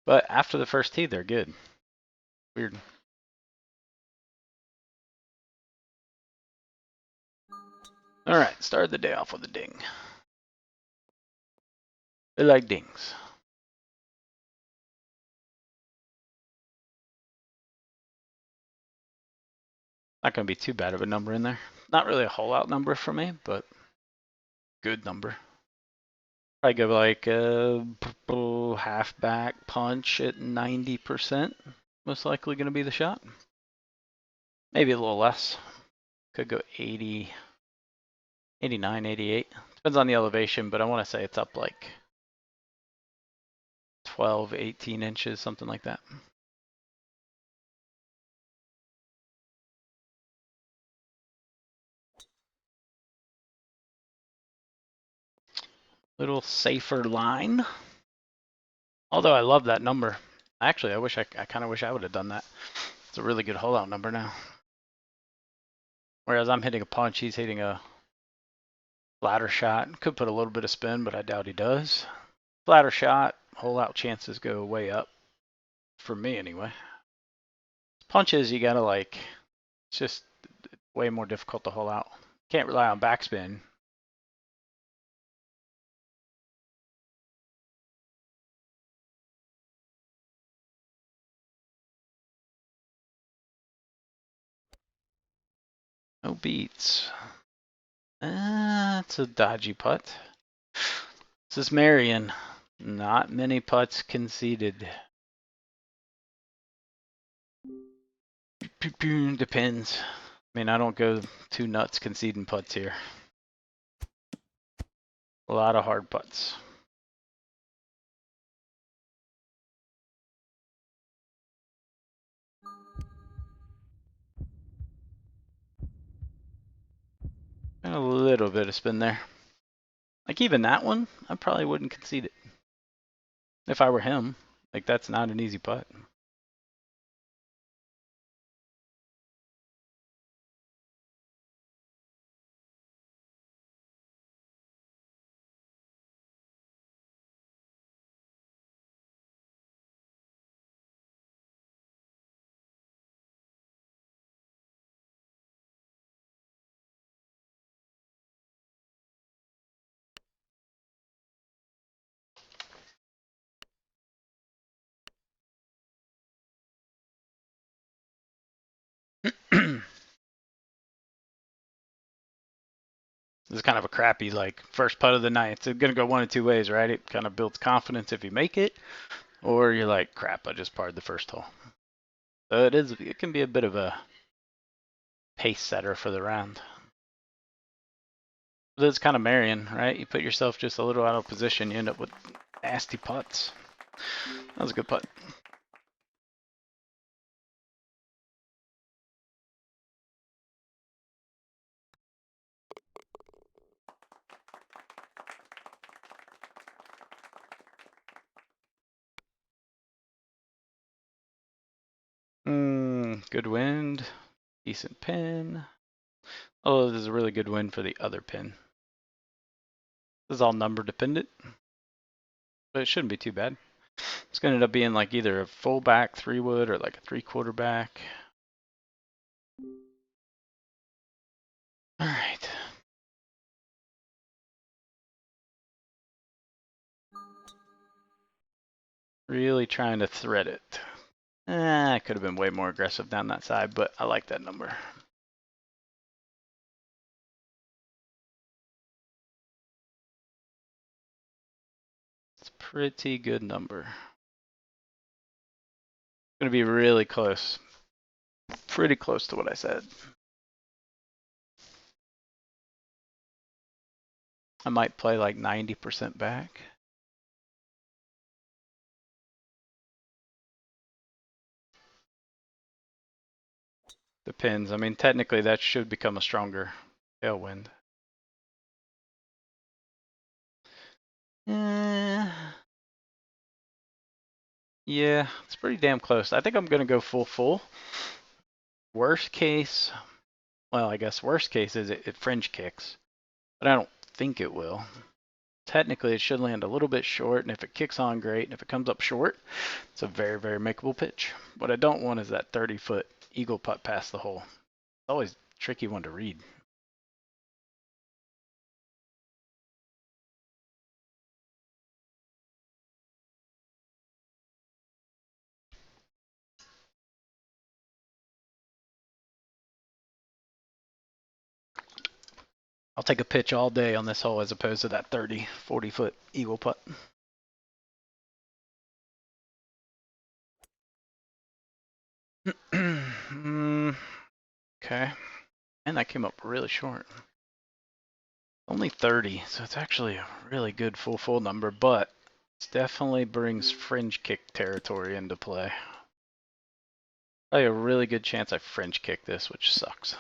But after the first tee, they're good. Weird. All right, started the day off with a ding. They like dings. Not going to be too bad of a number in there. Not really a hole out number for me, but good number. Probably go like a half back punch at 90%. Most likely going to be the shot. Maybe a little less. Could go 80, 89, 88. Depends on the elevation, but I want to say it's up like 12, 18 inches, something like that. Little safer line. Although I love that number. Actually, I kind of wish I would have done that. It's a really good hole out number now. Whereas I'm hitting a punch, he's hitting a flatter shot. Could put a little bit of spin, but I doubt he does. Flatter shot, hole out chances go way up. For me, anyway. Punches, you gotta like, it's just way more difficult to hole out. Can't rely on backspin. No beats. It's a dodgy putt. This is Marion. Not many putts conceded. Depends. I mean, I don't go too nuts conceding putts here. A lot of hard putts. And a little bit of spin there. Like even that one, I probably wouldn't concede it. If I were him. Like that's not an easy putt. This is kind of a crappy like first putt of the night. It's gonna go one of two ways, right? It kind of builds confidence if you make it, or you're like, crap, I just parred the first hole. So it can be a bit of a pace setter for the round. But it's kind of Marion, right? You put yourself just a little out of position, you end up with nasty putts. That was a good putt. Good wind, decent pin. Oh, this is a really good win for the other pin. This is all number dependent, but it shouldn't be too bad. It's going to end up being like either a full back 3-wood or like a 3/4 back. All right. Really trying to thread it. I could have been way more aggressive down that side, but I like that number. It's a pretty good number. It's going to be really close. Pretty close to what I said. I might play like 90% back. Depends. I mean, technically that should become a stronger tailwind. Yeah, it's pretty damn close. I think I'm going to go full. Worst case, well, I guess worst case is it fringe kicks, but I don't think it will. technically it should land a little bit short, and if it kicks on, great. And if it comes up short, it's a very, very makeable pitch. What I don't want is that 30-foot eagle putt past the hole. It's always a tricky one to read. I'll take a pitch all day on this hole as opposed to that 30, 40-foot eagle putt. Okay. And that came up really short. Only 30, so it's actually a really good full number, but it definitely brings fringe kick territory into play. Probably a really good chance I fringe kick this, which sucks.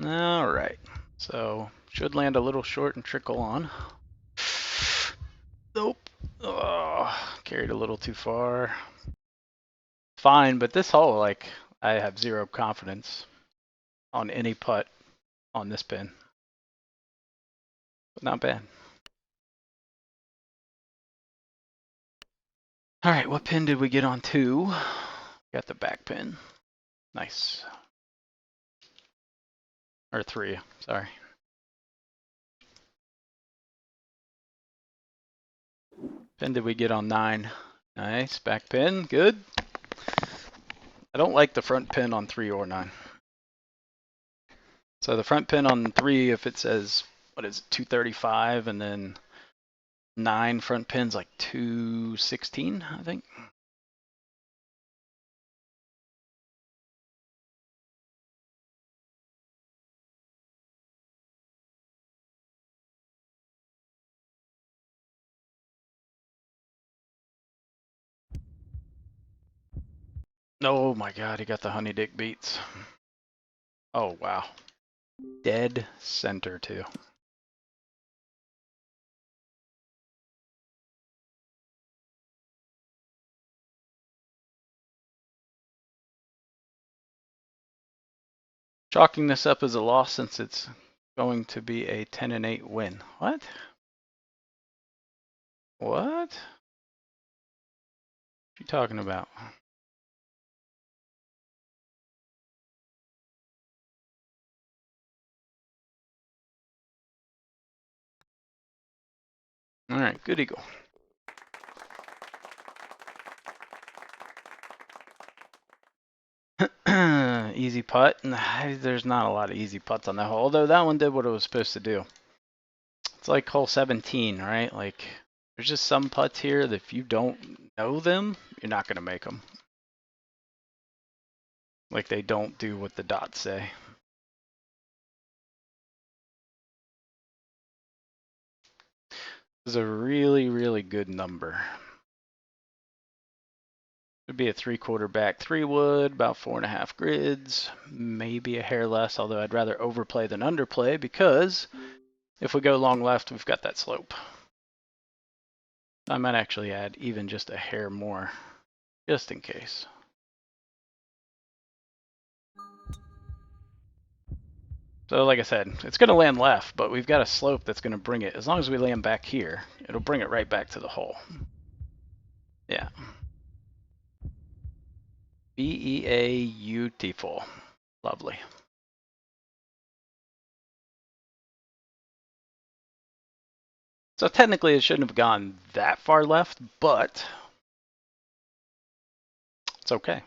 All right, so should land a little short and trickle on. Nope. Oh, carried a little too far. Fine, but this hole, like, I have zero confidence on any putt on this pin. But not bad. All right, what pin did we get on 2? Got the back pin. Nice. Or 3, sorry. Pin did we get on 9? Nice, back pin, good. I don't like the front pin on 3 or 9. So the front pin on 3, if it says, what is it, 235, and then 9 front pins like 216, I think. Oh my god, he got the honey dick beats. Oh wow. Dead center too. Chalking this up as a loss since it's going to be a 10-8 win. What? What? What you talking about? All right, good eagle. Easy putt. There's not a lot of easy putts on that hole, although that one did what it was supposed to do. It's like hole 17, right? Like, there's just some putts here that if you don't know them, you're not going to make them. Like, they don't do what the dots say. This is a really, really good number. Would be a 3/4 back 3-wood, about 4.5 grids, maybe a hair less, although I'd rather overplay than underplay because if we go long left, we've got that slope. I might actually add even just a hair more, just in case. So like I said, it's going to land left, but we've got a slope that's going to bring it, as long as we land back here, it'll bring it right back to the hole. Yeah. Beautiful. Lovely. So technically it shouldn't have gone that far left, but it's okay.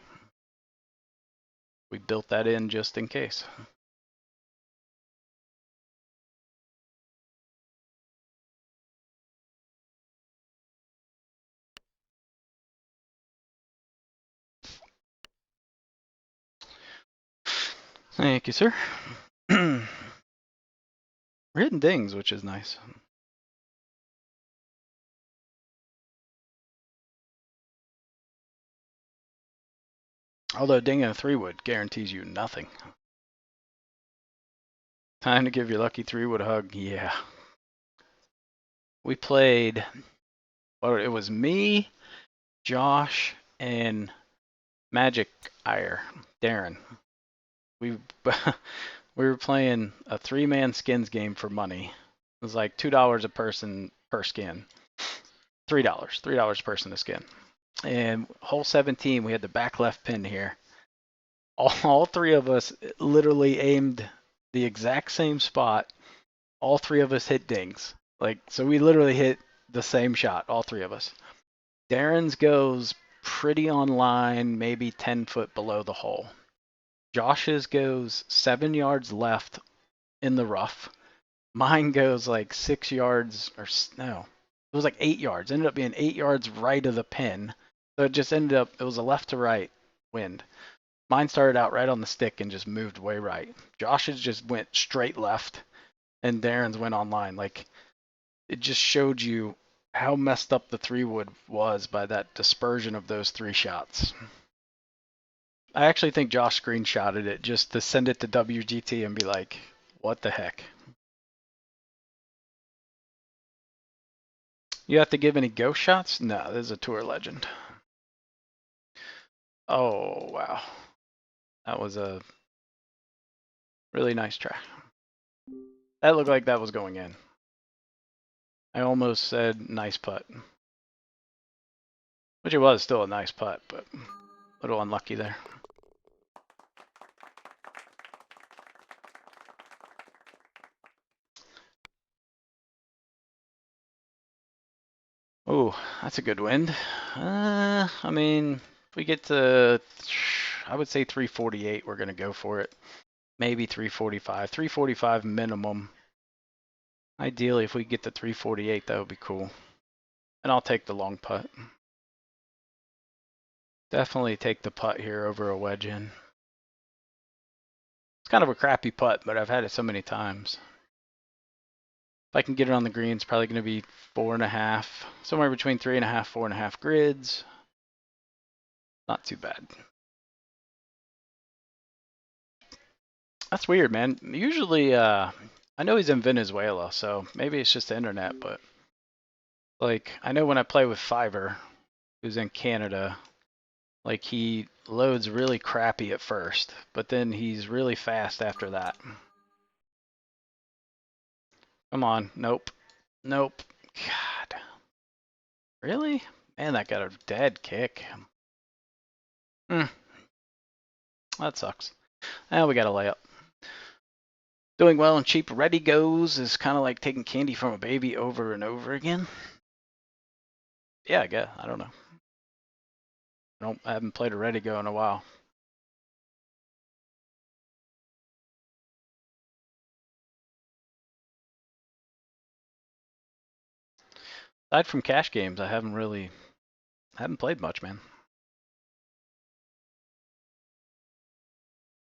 We built that in just in case. Thank you, sir. We're hitting dings, which is nice. Although dinging a 3-wood guarantees you nothing. Time to give your lucky 3-wood a hug. Yeah. We played, well, it was me, Josh, and Magic Ire, Darren. We We were playing a 3-man skins game for money. It was like $2 a person per skin. $3 a person a skin. And hole 17, we had the back left pin here. All three of us literally aimed the exact same spot. All three of us hit dings. Like, so we literally hit the same shot, all three of us. Darren's goes pretty on line, maybe 10 foot below the hole. Josh's goes 7 yards left in the rough. Mine goes like 6 yards, or no, it was like 8 yards. Ended up being 8 yards right of the pin. So it just ended up, it was a left to right wind. Mine started out right on the stick and just moved way right. Josh's just went straight left, and Darren's went online. Like, it just showed you how messed up the 3-wood was by that dispersion of those 3 shots. I actually think Josh screenshotted it just to send it to WGT and be like, what the heck? You have to give any ghost shots? No, this is a tour legend. Oh, wow. That was a really nice try. That looked like that was going in. I almost said nice putt. Which it was still a nice putt, but a little unlucky there. Oh, that's a good wind. I mean, if we get to, I would say 348, we're going to go for it. Maybe 345. 345 minimum. Ideally, if we get to 348, that would be cool. And I'll take the long putt. Definitely take the putt here over a wedge in. It's kind of a crappy putt, but I've had it so many times. If I can get it on the green, it's probably going to be 4.5, somewhere between 3.5, 4.5 grids. Not too bad. That's weird, man. Usually, I know he's in Venezuela, so maybe it's just the internet, but like, I know when I play with Fiverr, who's in Canada, like, he loads really crappy at first, but then he's really fast after that. Come on. Nope. Nope. God. Really? Man, that got a dead kick. That sucks. Now we got a layup. Doing well and cheap ready goes is kind of like taking candy from a baby over and over again. Yeah, I guess. I don't know. I haven't played a ready go in a while. Aside from cash games, I haven't played much, man.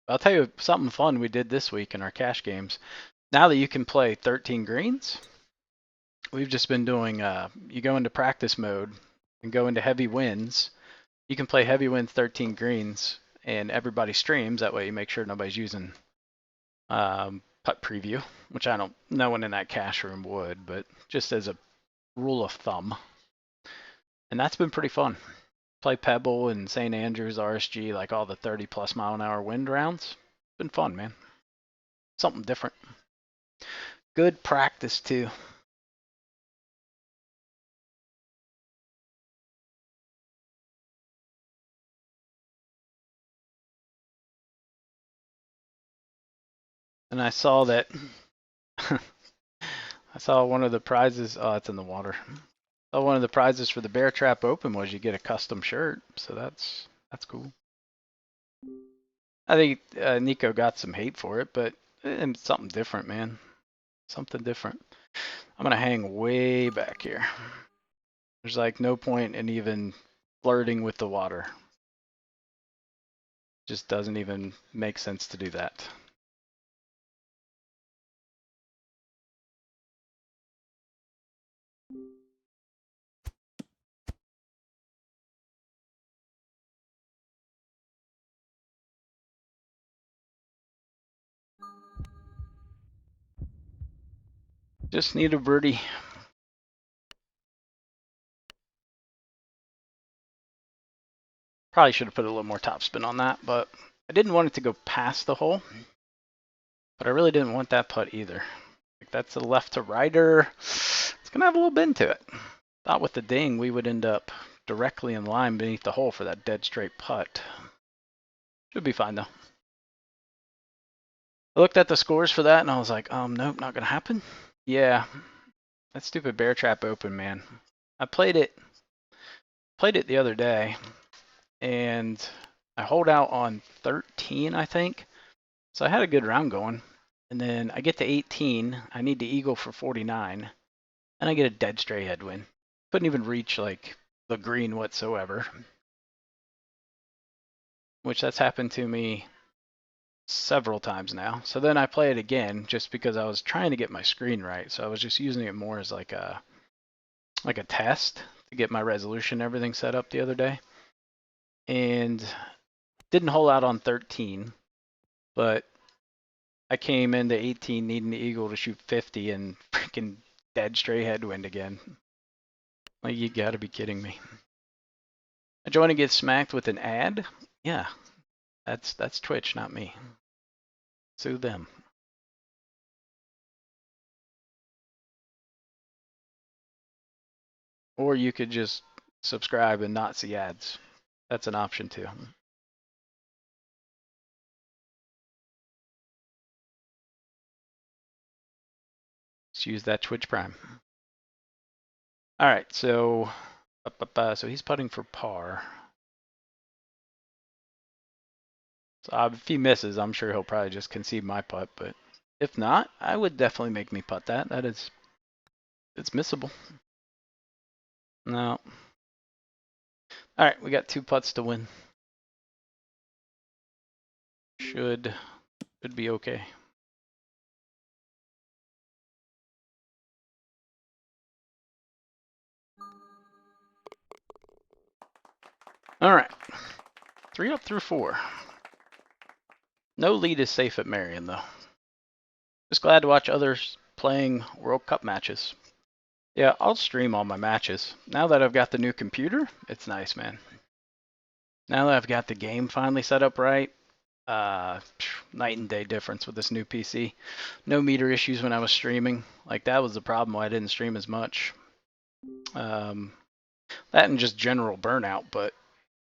I'll tell you something fun we did this week in our cash games. Now that you can play 13 greens, we've just been doing, you go into practice mode and go into heavy wins. You can play heavy wins 13 greens and everybody streams. That way you make sure nobody's using putt preview, which no one in that cash room would, but just as a rule of thumb. And that's been pretty fun. Play Pebble and St. Andrews, RSG, like all the 30+ mile an hour wind rounds. Been fun, man. Something different. Good practice, too. And I saw that. I saw one of the prizes. Oh, it's in the water. One of the prizes for the Bear Trap Open was you get a custom shirt. So that's cool. I think Nico got some hate for it, but it's something different, man. Something different. I'm going to hang way back here. There's like no point in even flirting with the water. Just doesn't even make sense to do that. Just need a birdie. Probably should have put a little more topspin on that, but I didn't want it to go past the hole. But I really didn't want that putt either. Like that's a left to righter. It's gonna have a little bend to it. Thought with the ding we would end up directly in line beneath the hole for that dead straight putt. Should be fine though. I looked at the scores for that and I was like, nope, not gonna happen. Yeah, that stupid bear trap open, man. I played it the other day, and I hold out on 13, I think. So I had a good round going, and then I get to 18. I need to eagle for 49, and I get a dead straight headwind. Couldn't even reach like the green whatsoever, which that's happened to me several times now. So then I play it again just because I was trying to get my screen right. So I was just using it more as like a test to get my resolution and everything set up the other day. And didn't hole out on 13, but I came into 18 needing the eagle to shoot 50 and freaking dead straight headwind again. Like, you gotta be kidding me. I join and get smacked with an ad? Yeah, that's Twitch, not me. Sue them. Or you could just subscribe and not see ads. That's an option too. Just use that Twitch Prime. All right, so he's putting for par. So if he misses, I'm sure he'll probably just concede my putt. But if not, I would definitely make me putt that. It's missable. No. All right, we got 2 putts to win. Should be okay. All right, 3 up through 4. No lead is safe at Marion though. Just glad to watch others playing World Cup matches. Yeah, I'll stream all my matches. Now that I've got the new computer, it's nice, man. Now that I've got the game finally set up right, night and day difference with this new PC. No meter issues when I was streaming. Like, that was the problem why I didn't stream as much. That and just general burnout, but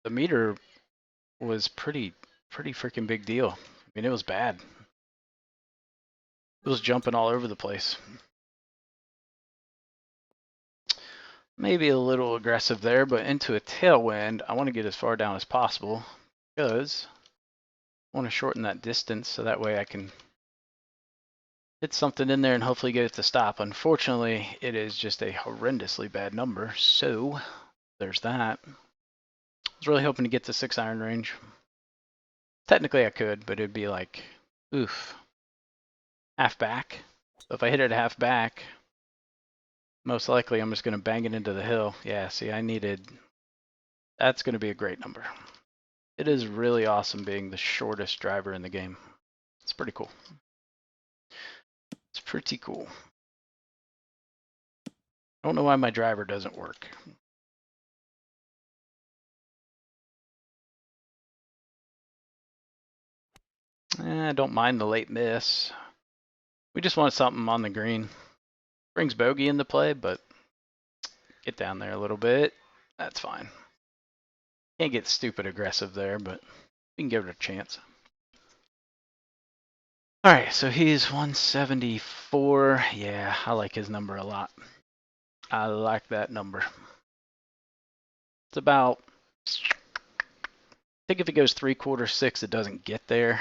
the meter was pretty freaking big deal. I mean, it was bad. It was jumping all over the place. Maybe a little aggressive there, but into a tailwind, I want to get as far down as possible because I want to shorten that distance so that way I can hit something in there and hopefully get it to stop. Unfortunately, it is just a horrendously bad number, so there's that. I was really hoping to get to 6-iron range. Technically I could, but it'd be like, oof, half back. So if I hit it half back, most likely I'm just going to bang it into the hill. Yeah, see, that's going to be a great number. It is really awesome being the shortest driver in the game. It's pretty cool. It's pretty cool. I don't know why my driver doesn't work. I don't mind the late miss. We just want something on the green. Brings bogey into play, but get down there a little bit. That's fine. Can't get stupid aggressive there, but we can give it a chance. All right, so he's 174. Yeah, I like his number a lot. I like that number. It's about, I think if he goes 3/4 6, it doesn't get there.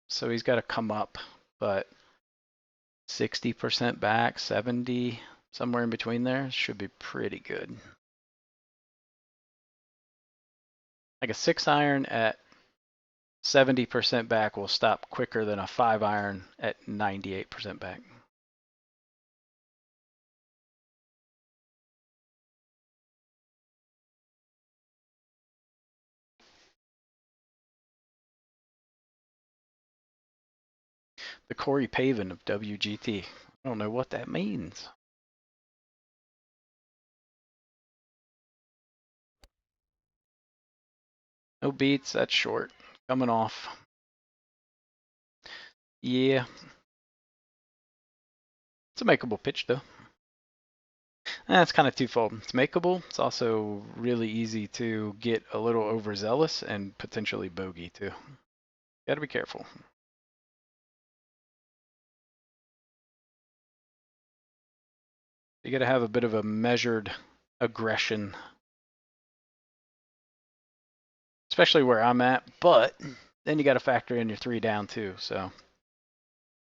So he's got to come up, but 60% back, 70, somewhere in between there should be pretty good. Like a 6-iron at 70% back will stop quicker than a 5-iron at 98% back. The Corey Pavin of WGT. I don't know what that means. No beats, that's short. Coming off. Yeah. It's a makeable pitch, though. It's kind of twofold. It's makeable. It's also really easy to get a little overzealous and potentially bogey, too. Got to be careful. You got to have a bit of a measured aggression, especially where I'm at. But then you got to factor in your 3 down, too. So, all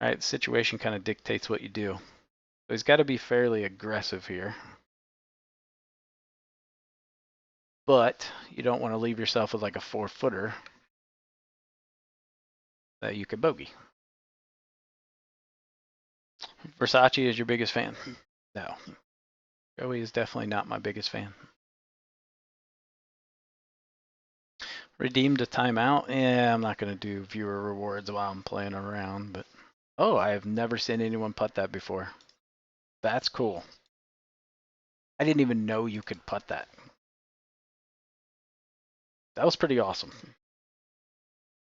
right, the situation kind of dictates what you do. So he's got to be fairly aggressive here. But you don't want to leave yourself with like a 4-footer that you could bogey. Versace is your biggest fan? No. Joey is definitely not my biggest fan. Redeemed a timeout? Yeah, I'm not going to do viewer rewards while I'm playing around, but oh, I have never seen anyone putt that before. That's cool. I didn't even know you could putt that. That was pretty awesome.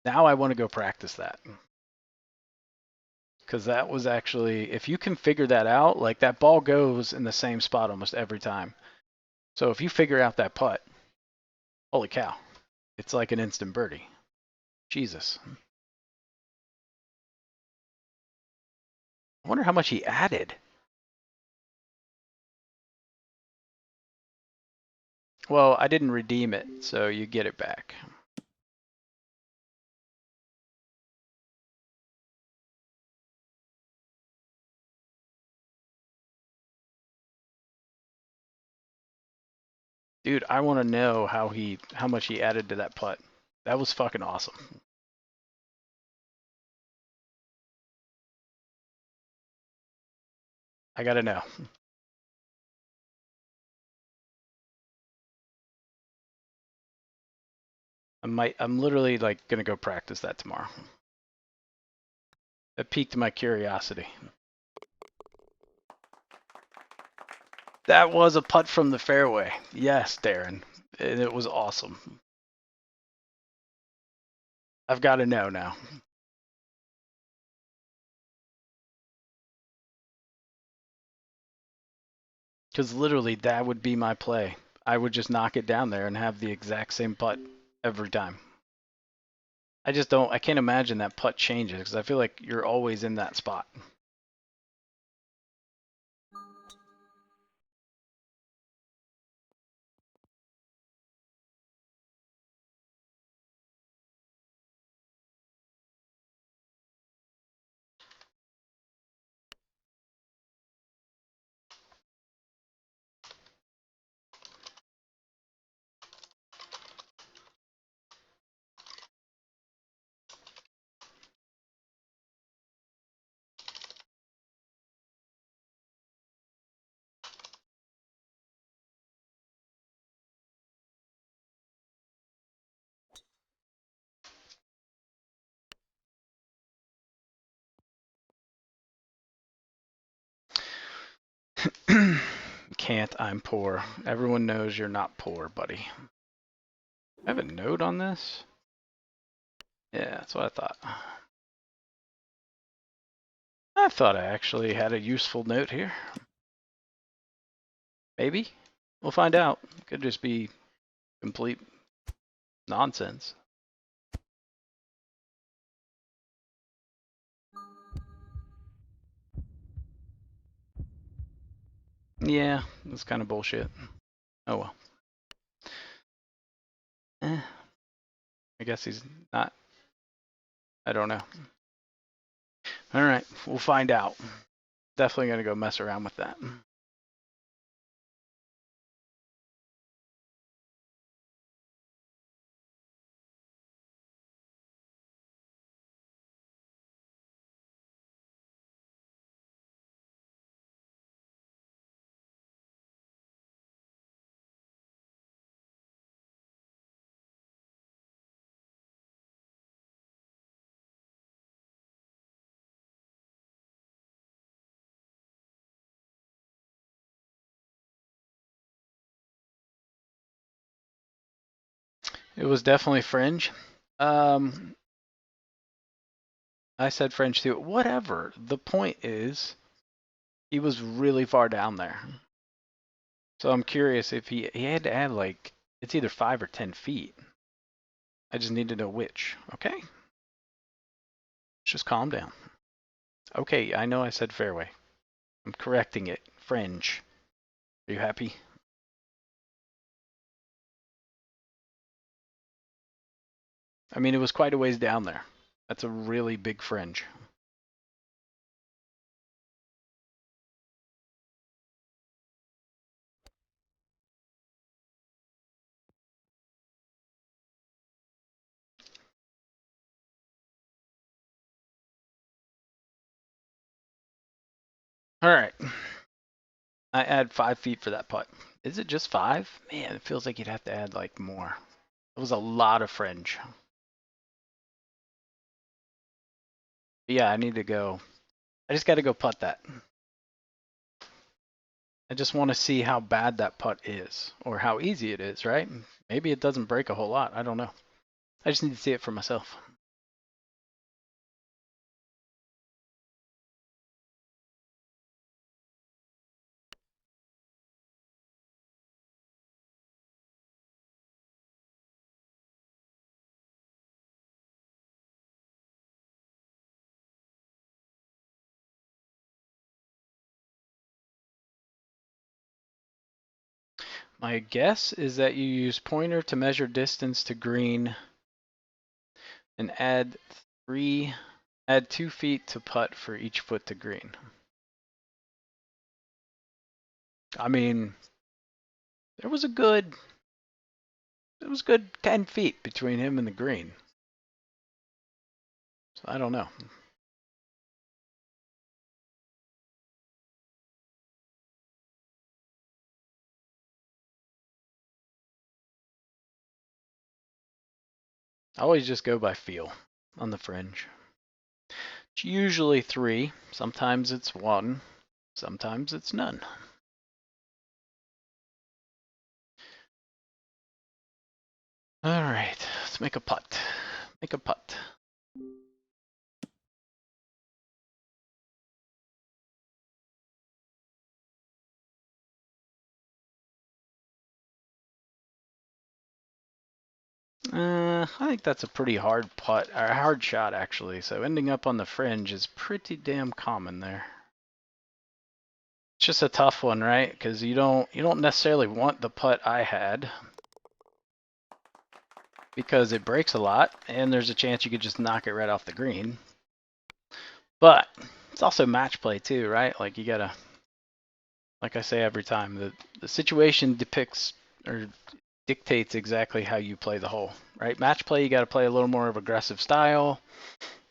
Now I want to go practice that. Because that was actually, if you can figure that out, like that ball goes in the same spot almost every time. So if you figure out that putt, holy cow, it's like an instant birdie. Jesus. I wonder how much he added. Well, I didn't redeem it, so you get it back. Dude, I want to know how much he added to that putt. That was fucking awesome. I gotta know. I'm literally like gonna go practice that tomorrow. That piqued my curiosity. That was a putt from the fairway. Yes, Darren. And it was awesome. I've got to know now. Because literally, that would be my play. I would just knock it down there and have the exact same putt every time. I can't imagine that putt changes because I feel like you're always in that spot. Can't, I'm poor. Everyone knows you're not poor, buddy. I have a note on this? Yeah, that's what I thought. I thought I actually had a useful note here. Maybe? We'll find out. Could just be complete nonsense. Yeah, that's kind of bullshit. Oh well. I guess he's not. I don't know. All right, we'll find out. Definitely gonna go mess around with that. It was definitely fringe. Um, I said fringe too. Whatever. The point is, He was really far down there. So I'm curious if he had to add like, it's either 5 or 10 feet. I just need to know which. Okay. Just calm down. Okay, I know I said fairway. I'm correcting it. Fringe. Are you happy? I mean, it was quite a ways down there. That's a really big fringe. All right. I add 5 feet for that putt. Is it just 5? Man, it feels like you'd have to add like more. It was a lot of fringe. But yeah, I need to go. I just got to go putt that. I just want to see how bad that putt is or how easy it is, right? Maybe it doesn't break a whole lot. I don't know. I just need to see it for myself. My guess is that you use pointer to measure distance to green and add 2 feet to putt for each foot to green. I mean, there was a good 10 feet between him and the green. So I don't know. I always just go by feel on the fringe. It's usually 3. Sometimes it's 1. Sometimes it's none. All right, let's make a putt. Make a putt. I think that's a pretty hard putt, or a hard shot actually. So ending up on the fringe is pretty damn common there. It's just a tough one, right? Because you don't necessarily want the putt I had because it breaks a lot, and there's a chance you could just knock it right off the green. But it's also match play too, right? Like you gotta, like I say every time, the situation depicts or dictates exactly how you play the hole, right? Match play, you got to play a little more of aggressive style.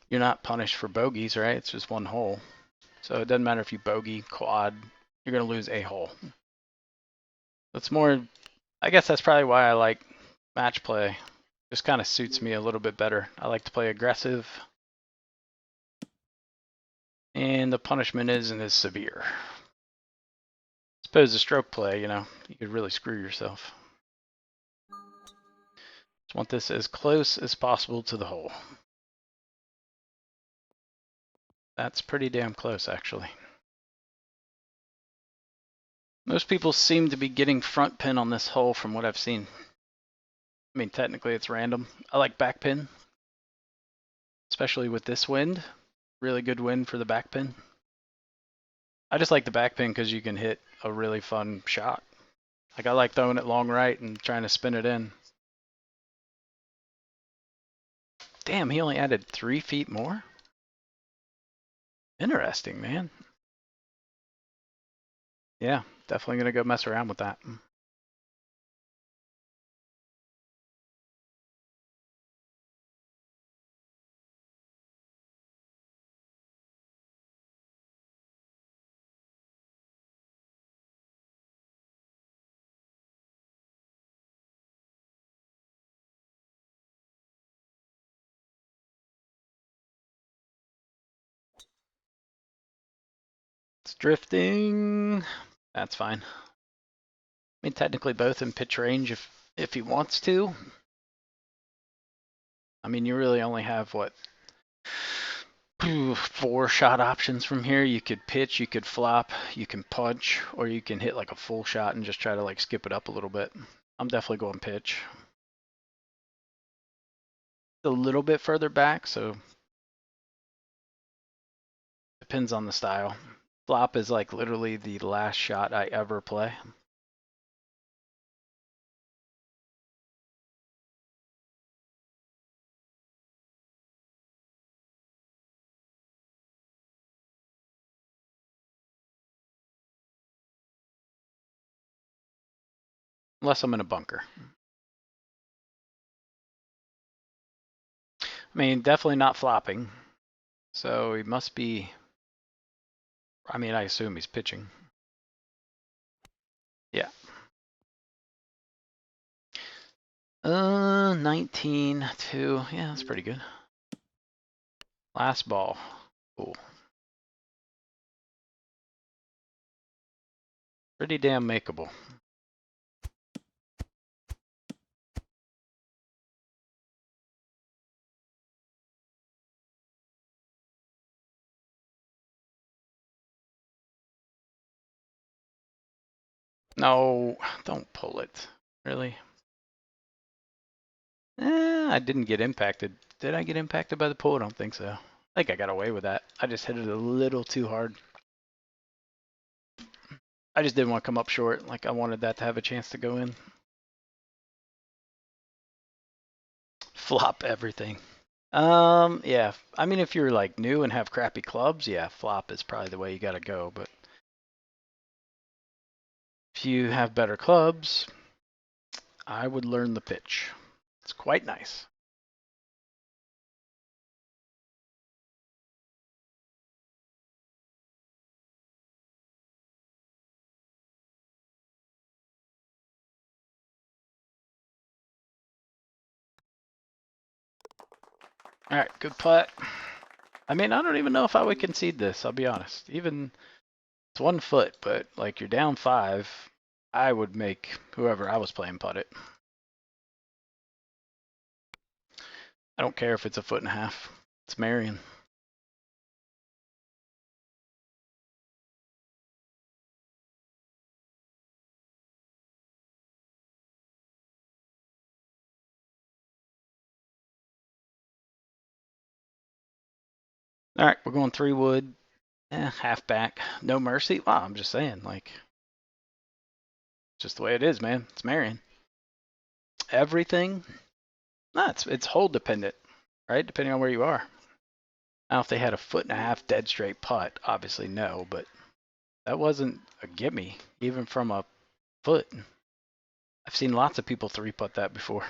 You're not punished for bogeys, right? It's just one hole. So it doesn't matter if you bogey, quad, you're going to lose a hole. That's more, I guess that's probably why I like match play. Just kind of suits me a little bit better. I like to play aggressive. And the punishment isn't as severe. I suppose the stroke play, you could really screw yourself. Just want this as close as possible to the hole. That's pretty damn close, actually. Most people seem to be getting front pin on this hole from what I've seen. I mean, technically it's random. I like back pin, especially with this wind. Really good wind for the back pin. I just like the back pin because you can hit a really fun shot. Like I like throwing it long right and trying to spin it in. Damn, he only added 3 feet more? Interesting, man. Yeah, definitely going to go mess around with that. It's drifting. That's fine. I mean, technically both in pitch range if he wants to. I mean, you really only have, what, 4 shot options from here. You could pitch, you could flop, you can punch, or you can hit like a full shot and just try to like skip it up a little bit. I'm definitely going pitch. A little bit further back, so depends on the style. Flop is like literally the last shot I ever play. Unless I'm in a bunker. I mean, definitely not flopping. So he must be, I mean, I assume he's pitching. Yeah. 19-2. Yeah, that's pretty good. Last ball. Cool. Pretty damn makeable. No, don't pull it. Really? I didn't get impacted. Did I get impacted by the pull? I don't think so. I think I got away with that. I just hit it a little too hard. I just didn't want to come up short. Like I wanted that to have a chance to go in. Flop everything. Yeah. I mean, if you're like new and have crappy clubs, yeah, flop is probably the way you gotta go. But if you have better clubs, I would learn the pitch. It's quite nice. All right, good putt. I mean, I don't even know if I would concede this. I'll be honest. Even it's 1 foot, but like you're down 5, I would make whoever I was playing putt it. I don't care if it's a 1.5 foot. It's Marion. All right, we're going 3 wood. Half back. No mercy. Wow, I'm just saying, like, just the way it is, man. It's Marion. Everything. Nah, it's hole dependent, right? Depending on where you are. Now, if they had a 1.5 foot dead straight putt, obviously no, but that wasn't a gimme, even from a foot. I've seen lots of people 3-putt that before.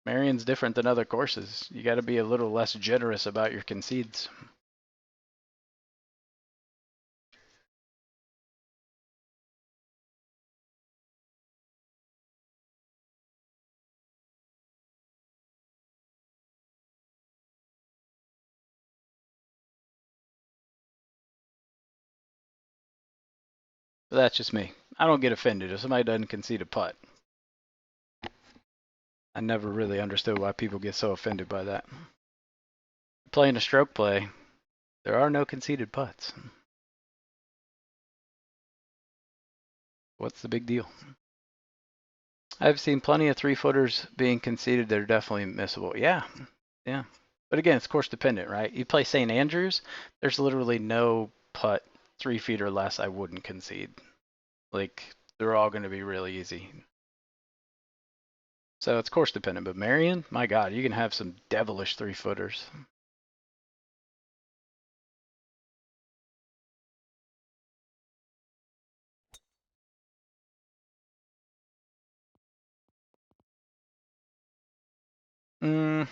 Marion's different than other courses. You got to be a little less generous about your concedes. But that's just me. I don't get offended if somebody doesn't concede a putt. I never really understood why people get so offended by that. Playing a stroke play, there are no conceded putts. What's the big deal? I've seen plenty of 3-footers being conceded that are definitely missable. Yeah, yeah. But again, it's course dependent, right? You play St. Andrews, there's literally no putt 3 feet or less I wouldn't concede. Like, they're all going to be really easy. So it's course dependent. But Marion, my God, you can have some devilish 3-footers. Mm,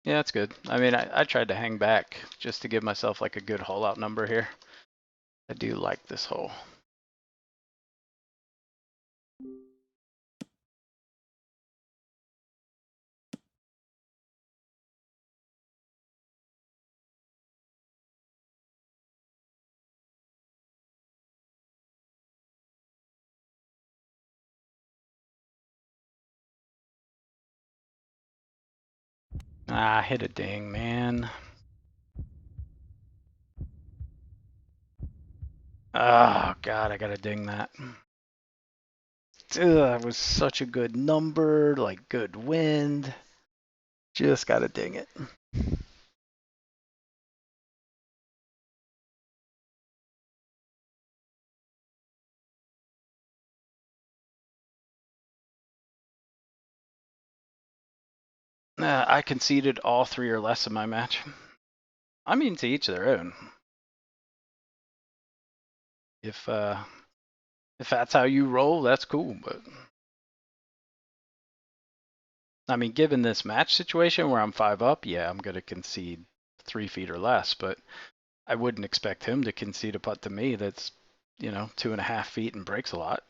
yeah, that's good. I mean, I tried to hang back just to give myself like a good hole out number here. I do like this hole. Ah, hit a ding, man. Oh, God, I gotta ding that. Ugh, that was such a good number, like good wind. Just gotta ding it. I conceded all 3 or less in my match. I mean, to each their own. If that's how you roll, that's cool. But I mean, given this match situation where I'm 5 up, yeah, I'm gonna concede 3 feet or less. But I wouldn't expect him to concede a putt to me that's 2.5 feet and breaks a lot.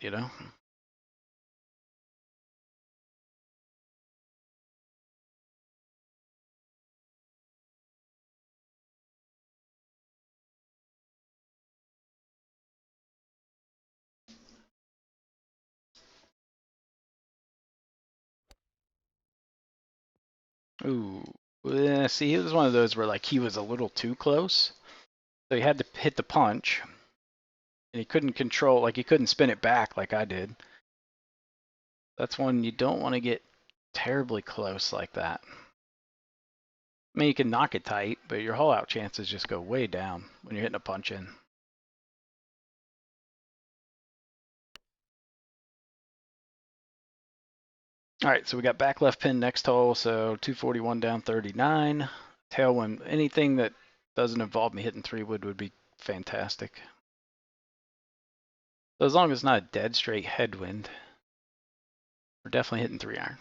Ooh. See, he was one of those where like he was a little too close, so he had to hit the punch, and he couldn't control, like he couldn't spin it back like I did. That's one you don't want to get terribly close like that. I mean, you can knock it tight, but your hole out chances just go way down when you're hitting a punch in. All right, so we got back left pin next hole, so 241 down 39. Tailwind, anything that doesn't involve me hitting 3-wood would be fantastic. So as long as it's not a dead straight headwind, we're definitely hitting 3-iron.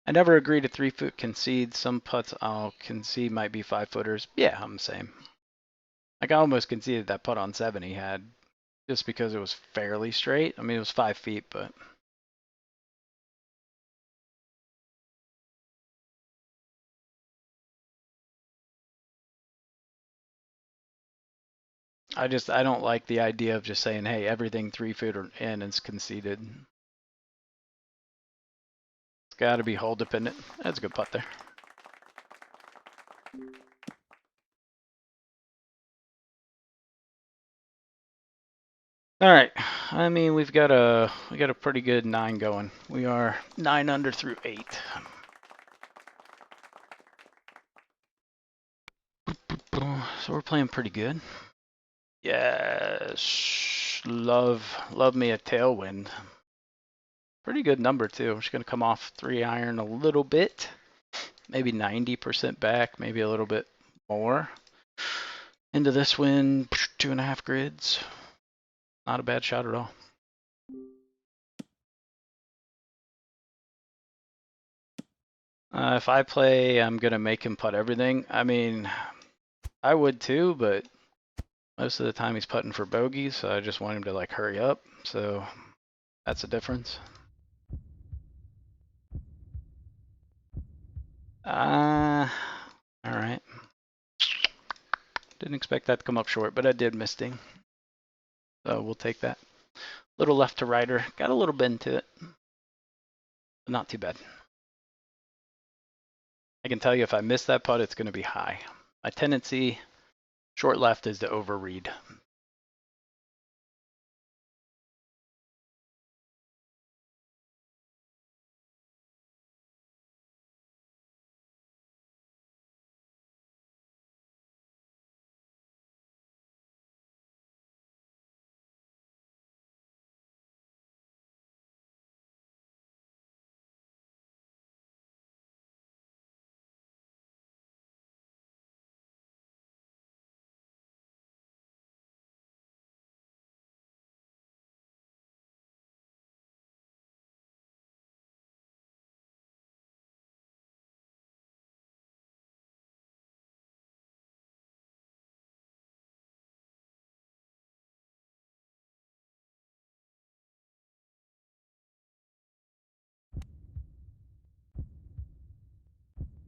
I never agree to 3-foot concede. Some putts I'll concede might be 5-footers. Yeah, I'm the same. Like I almost conceded that putt on 7 he had just because it was fairly straight. I mean, it was 5 feet, but I don't like the idea of just saying, hey, everything 3 feet or in is conceded. It's got to be hole dependent. That's a good putt there. All right. I mean, we got a pretty good 9 going. We are 9 under through 8. So we're playing pretty good. Yes, love me a tailwind. Pretty good number too. I'm just gonna come off 3-iron a little bit, maybe 90% back, maybe a little bit more. Into this wind, 2.5 grids. Not a bad shot at all. If I play, I'm gonna make him putt everything. I mean, I would too, but most of the time he's putting for bogeys, so I just want him to like hurry up. So that's a difference. All right. Didn't expect that to come up short, but I did miss ding. So we'll take that. Little left to righter. Got a little bend to it. But not too bad. I can tell you if I miss that putt, it's going to be high. My tendency, short left, is to overread.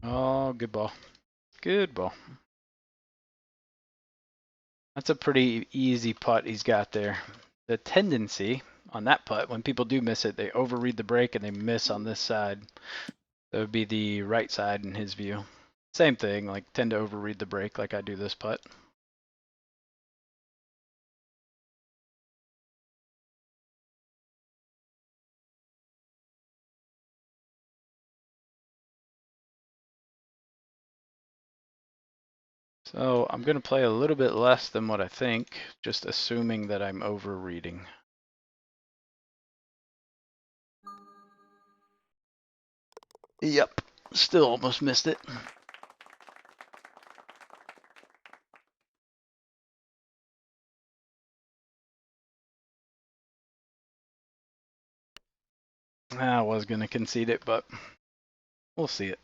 Oh, good ball. Good ball. That's a pretty easy putt he's got there. The tendency on that putt, when people do miss it, they overread the break and they miss on this side. That would be the right side in his view. Same thing, like tend to overread the break like I do this putt. So I'm going to play a little bit less than what I think, just assuming that I'm overreading. Yep, still almost missed it. I was going to concede it, but we'll see it.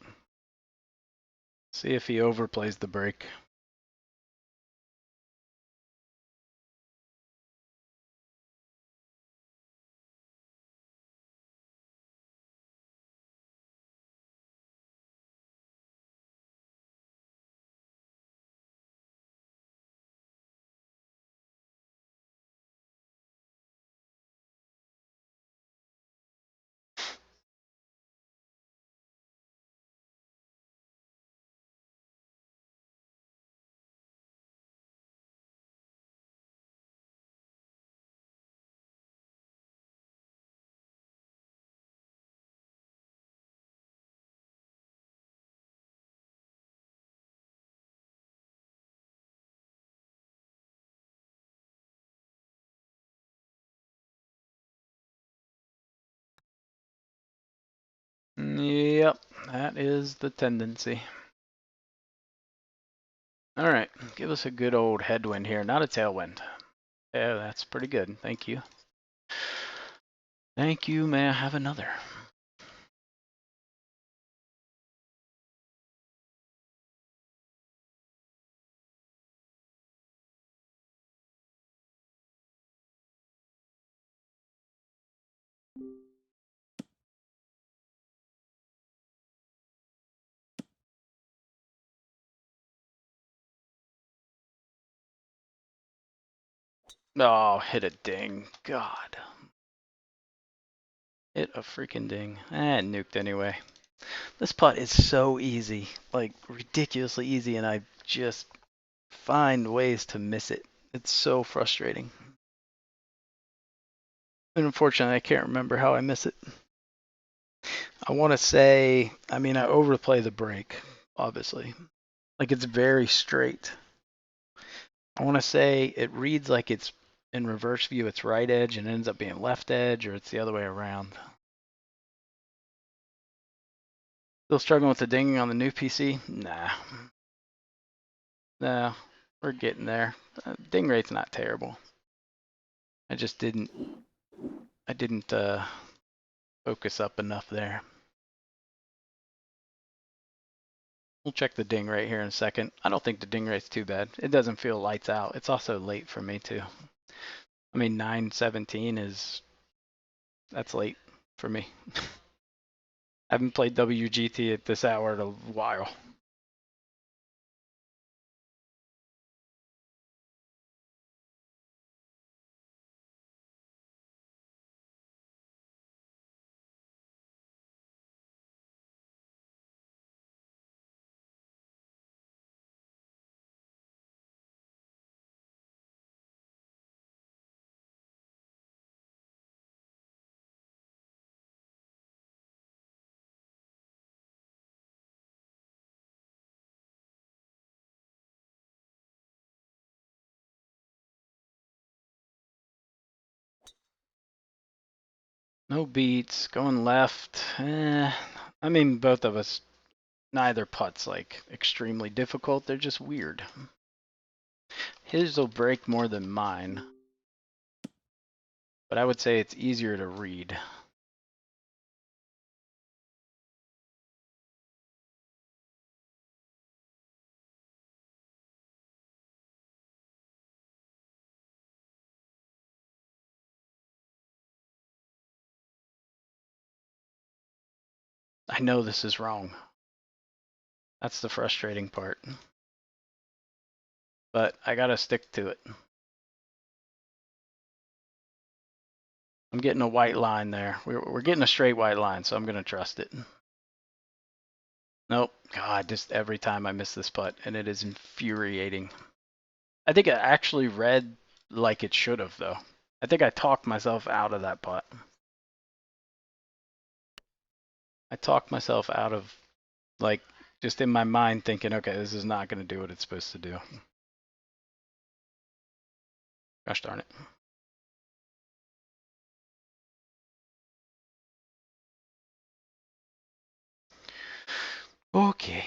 See if he overplays the break. Yep, that is the tendency. All right, give us a good old headwind here, not a tailwind. Yeah, that's pretty good. Thank you. Thank you. May I have another? Oh, hit a ding. God. Hit a freaking ding. Nuked anyway. This putt is so easy. Like, ridiculously easy, and I just find ways to miss it. It's so frustrating. And unfortunately, I can't remember how I miss it. I want to say, I mean, I overplay the break, obviously. Like, it's very straight. I want to say it reads like it's in reverse view, it's right edge, and ends up being left edge, or it's the other way around. Still struggling with the dinging on the new PC? Nah. No, we're getting there. Ding rate's not terrible. I just didn't focus up enough there. We'll check the ding rate here in a second. I don't think the ding rate's too bad. It doesn't feel lights out. It's also late for me too. I mean, 9:17 that's late for me. I haven't played WGT at this hour in a while. No beats, going left. I mean, both of us, neither putt's like extremely difficult. They're just weird. His will break more than mine, but I would say it's easier to read. I know this is wrong. That's the frustrating part. But I gotta stick to it. I'm getting a white line there. We're getting a straight white line, so I'm gonna trust it. Nope. God, just every time I miss this putt, and it is infuriating. I think I actually read like it should have, though. I think I talked myself out of that putt. I talked myself out of, like, just in my mind thinking, okay, this is not going to do what it's supposed to do. Gosh darn it. Okay.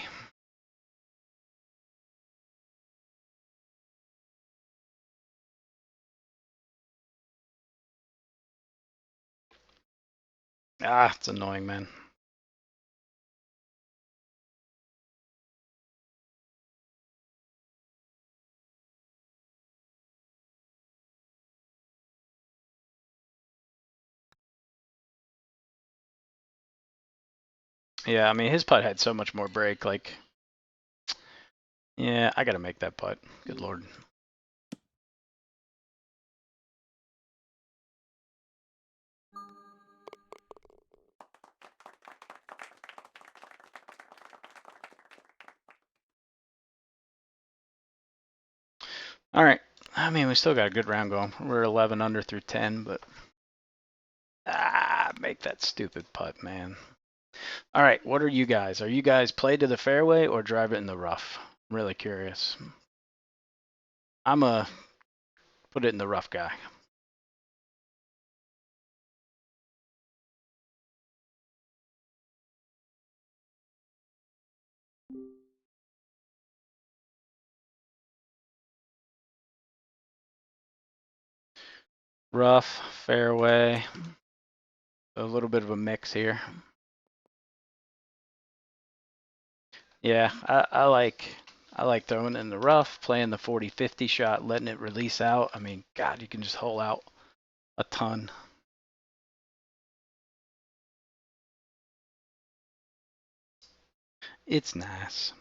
Ah, it's annoying, man. Yeah, I mean, his putt had so much more break. Like, yeah, I got to make that putt. Good lord. All right. I mean, we still got a good round going. We're 11 under through 10, but make that stupid putt, man. All right, what are you guys? Are you guys play to the fairway or drive it in the rough? I'm really curious. I'm a put it in the rough guy. Rough, fairway, a little bit of a mix here. Yeah, I like throwing it in the rough, playing the 40-50 shot, letting it release out. I mean, God, you can just hole out a ton. It's nice.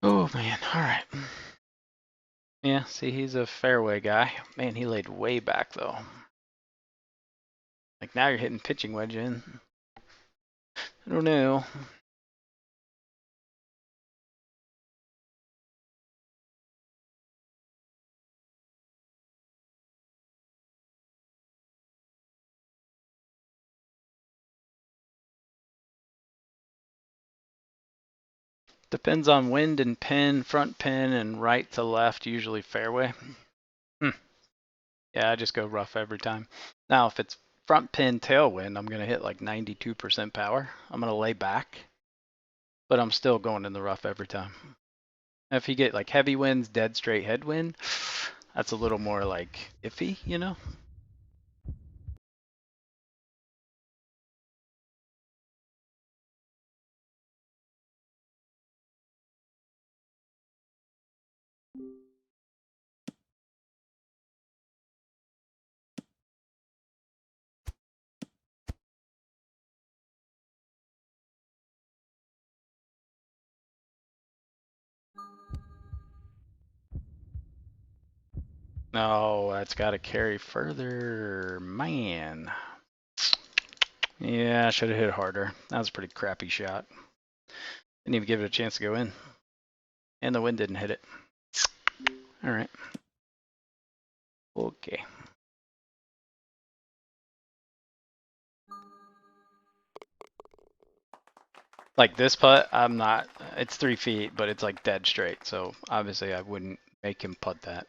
Oh man, all right. Yeah, see, he's a fairway guy. Man, he laid way back though. Like now you're hitting pitching wedge in. I don't know. Depends on wind and pin, front pin and right to left, usually fairway. Yeah, I just go rough every time. Now, if it's front pin tailwind, I'm going to hit like 92% power. I'm going to lay back, but I'm still going in the rough every time. If you get like heavy winds, dead straight headwind, that's a little more like iffy, you know? No, that's got to carry further. Man. Yeah, I should have hit harder. That was a pretty crappy shot. Didn't even give it a chance to go in. And the wind didn't hit it. All right. Okay. Like this putt, I'm not. It's 3 feet, but it's like dead straight. So obviously, I wouldn't make him putt that.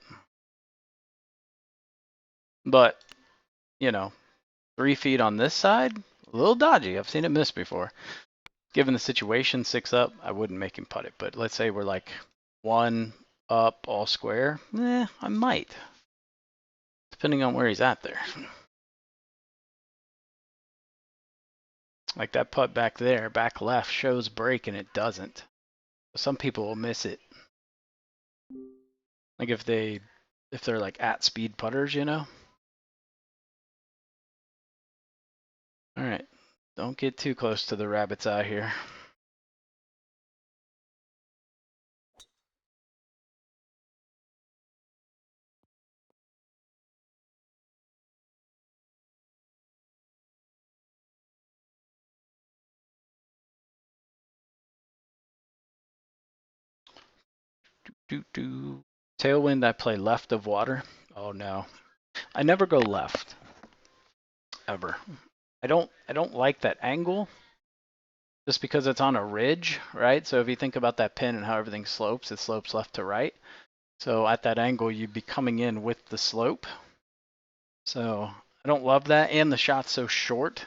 But you know, 3 feet on this side, a little dodgy. I've seen it miss before. Given the situation, 6 up, I wouldn't make him putt it. But let's say we're like 1 up, all square. I might. depending on where he's at there. Like that putt back there, back left, shows break and it doesn't. Some people will miss it. Like if they're like at speed putters, you know? Alright. Don't get too close to the rabbit's eye here. Tailwind, I play left of water. Oh no. I never go left. Ever. I don't like that angle just because it's on a ridge, right? So if you think about that pin and how everything slopes, it slopes left to right. So at that angle, you'd be coming in with the slope. So I don't love that. And the shot's so short.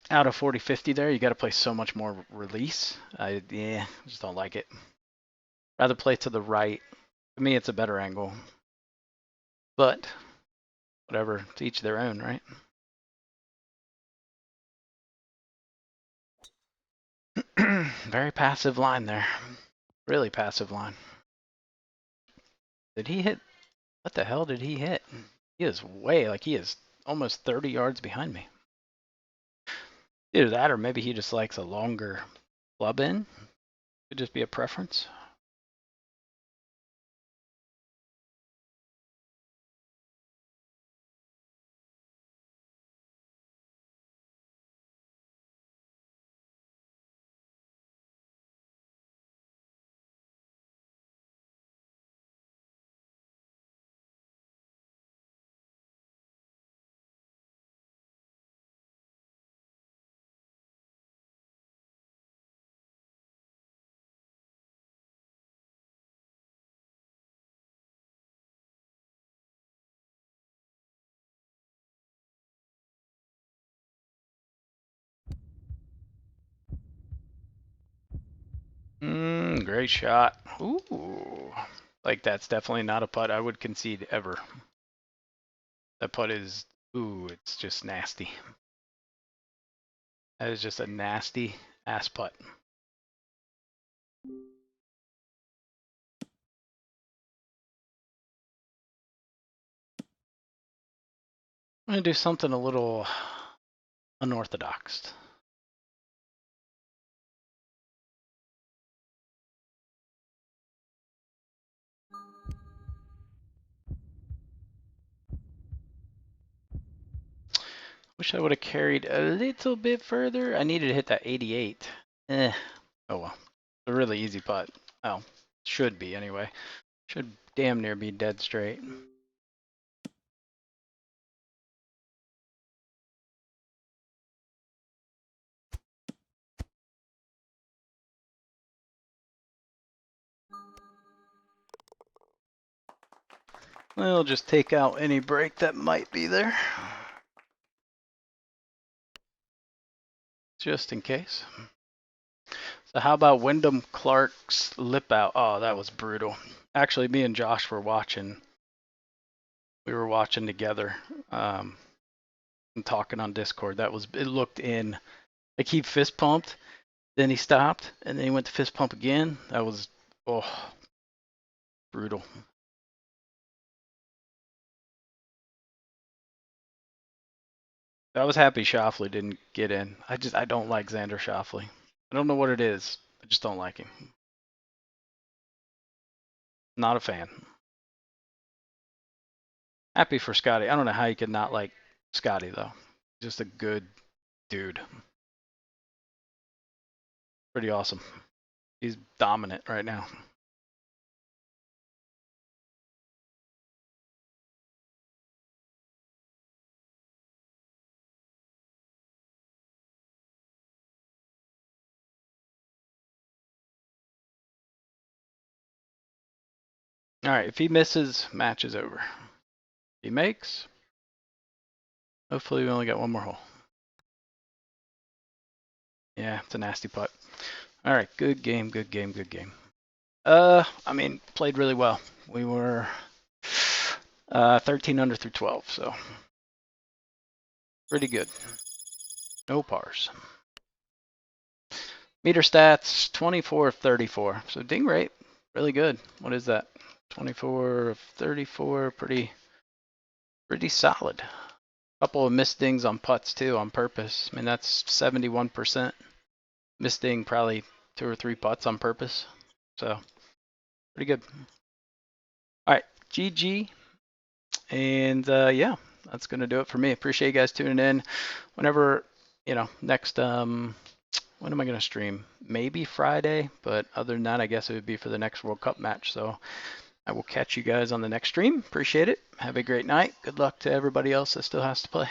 Out of 40-50 there, you got to play so much more release. I just don't like it. Rather play to the right. To me, it's a better angle. But whatever, to each their own, right? Very passive line there. Really passive line. Did he hit? What the hell did he hit? He is way, like he is almost 30 yards behind me. Either that or maybe he just likes a longer club in. Could just be a preference. Great shot. Ooh. Like that's definitely not a putt I would concede ever. That putt is, ooh, it's just nasty. That is just a nasty ass putt. I'm going to do something a little unorthodox. Wish I would have carried a little bit further. I needed to hit that 88. Oh well. A really easy putt. Oh, should be anyway. Should damn near be dead straight. We'll just take out any break that might be there. Just in case. So how about Wyndham Clark's lip out? Oh, that was brutal. Actually, me and Josh were watching. We were watching together and talking on Discord. That was, it looked in. Like he fist pumped, then he stopped, and then he went to fist pump again. That was, oh, brutal. I was happy Schauffele didn't get in. I don't like Xander Schauffele. I don't know what it is. I just don't like him. Not a fan. Happy for Scotty. I don't know how you could not like Scotty though. Just a good dude. Pretty awesome. He's dominant right now. All right, if he misses, match is over. If he makes, hopefully we only got one more hole. Yeah, it's a nasty putt. All right, good game, good game, good game. I mean, played really well. We were 13 under through 12, so pretty good. No pars. Meter stats, 24 of 34. So ding rate, really good. What is that? 24 of 34, pretty solid. Couple of missed dings on putts too on purpose. I mean, that's 71%. Missed ding probably 2 or 3 putts on purpose. So pretty good. All right, GG. And yeah, that's going to do it for me. Appreciate you guys tuning in. Whenever, next, when am I going to stream? Maybe Friday, but other than that, I guess it would be for the next World Cup match. So I will catch you guys on the next stream. Appreciate it. Have a great night. Good luck to everybody else that still has to play.